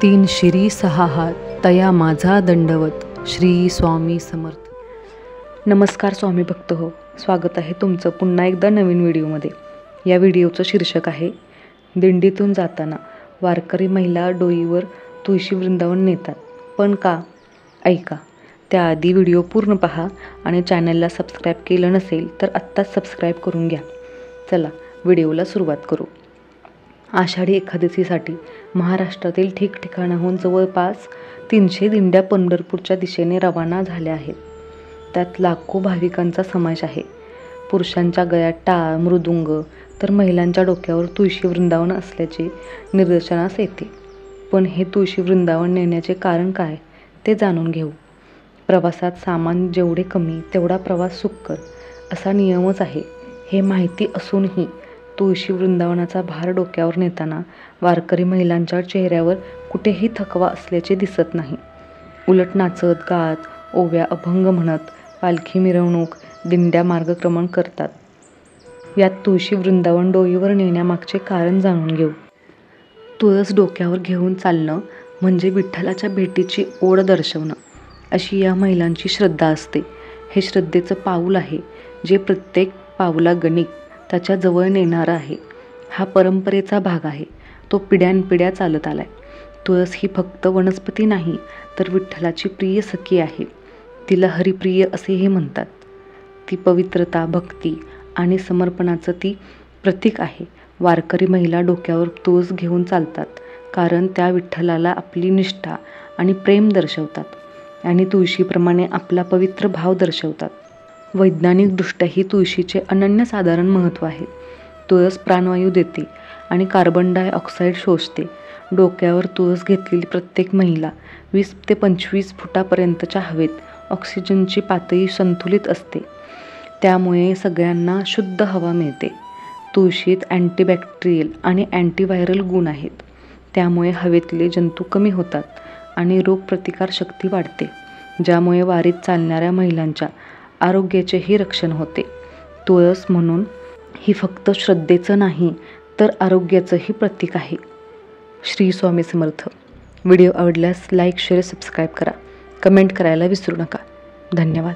तीन शिरी सहा हात तया माझा दंडवत. श्री स्वामी समर्थ. नमस्कार स्वामी भक्त हो, स्वागत आहे तुमचं पुन्हा एकदा नवीन व्हिडिओमध्ये. या व्हिडिओचं शीर्षक आहे दिंडीतून जाताना वारकरी महिला डोईवर तुळशी वृंदावन नेतात, पण का? ऐका. त्याआधी व्हिडिओ पूर्ण पहा आणि चॅनलला सबस्क्राईब केलं नसेल तर आत्ताच सबस्क्राईब करून घ्या. चला व्हिडिओला सुरुवात करू. आषाढी एकादशीसाठी महाराष्ट्रातील ठिकठिकाणाहून जवळपास 300 दिंड्या पंढरपूरच्या दिशेने रवाना झाल्या आहेत. त्यात लाखो भाविकांचा समावेश आहे. पुरुषांच्या गळ्यात टाळ मृदुंग तर महिलांच्या डोक्यावर तुळशी वृंदावन असल्याचे निदर्शनास येते. पण हे तुळशी वृंदावन नेण्याचे कारण काय ते जाणून घेऊ. प्रवासात सामान जेवढे कमी तेवढा प्रवास सुखकर असा नियमच आहे. हे माहिती असूनही तुळशी वृंदावनाचा भार डोक्यावर नेताना वारकरी महिलांच्या चेहऱ्यावर कुठेही थकवा असल्याचे दिसत नाही. उलट नाचत गात ओव्या अभंग म्हणत पालखी मिरवणूक दिंड्या मार्गक्रमण करतात. यात तुळशी वृंदावन डोईवर नेण्यामागचे कारण जाणून घेऊ. तुळस डोक्यावर घेऊन चालणं म्हणजे विठ्ठलाच्या भेटीची ओढ दर्शवणं अशी या महिलांची श्रद्धा असते. हे श्रद्धेचं पाऊल आहे जे प्रत्येक पावलागणिक त्याच्या जवळ नेणारं आहे. हा परंपरेचा भाग आहे. तो पिढ्यानपिढ्या चालत आलाय. तुळस ही फक्त वनस्पती नाही तर विठ्ठलाची प्रिय सखी आहे. तिला हरिप्रिय असेही म्हणतात. ती पवित्रता भक्ती आणि समर्पणाचं ती प्रतीक आहे. वारकरी महिला डोक्यावर तुळस घेऊन चालतात कारण त्या विठ्ठलाला आपली निष्ठा आणि प्रेम दर्शवतात आणि तुळशीप्रमाणे आपला पवित्र भाव दर्शवतात. वैज्ञानिकदृष्ट्याही तुळशीचे अनन्यसाधारण महत्त्व आहे. तुळस प्राणवायू देते आणि कार्बन डायऑक्साईड शोषते. डोक्यावर तुळस घेतलेली प्रत्येक महिला 20 ते 25 फुटापर्यंतच्या हवेत ऑक्सिजनची पातळी संतुलित असते. त्यामुळे सगळ्यांना शुद्ध हवा मिळते. तुळशीत अँटीबॅक्टेरियल आणि अँटीव्हायरल गुण आहेत. त्यामुळे हवेतले जंतू कमी होतात आणि रोगप्रतिकारशक्ती वाढते, ज्यामुळे वारीत चालणाऱ्या महिलांच्या आरोग्याचेही रक्षण होते. तुळस म्हणून ही फक्त श्रद्धेचं नाही तर आरोग्याचंही प्रतीक आहे. श्री स्वामी समर्थ. व्हिडिओ आवडल्यास लाईक शेअर सबस्क्राईब करा. कमेंट करायला विसरू नका. धन्यवाद.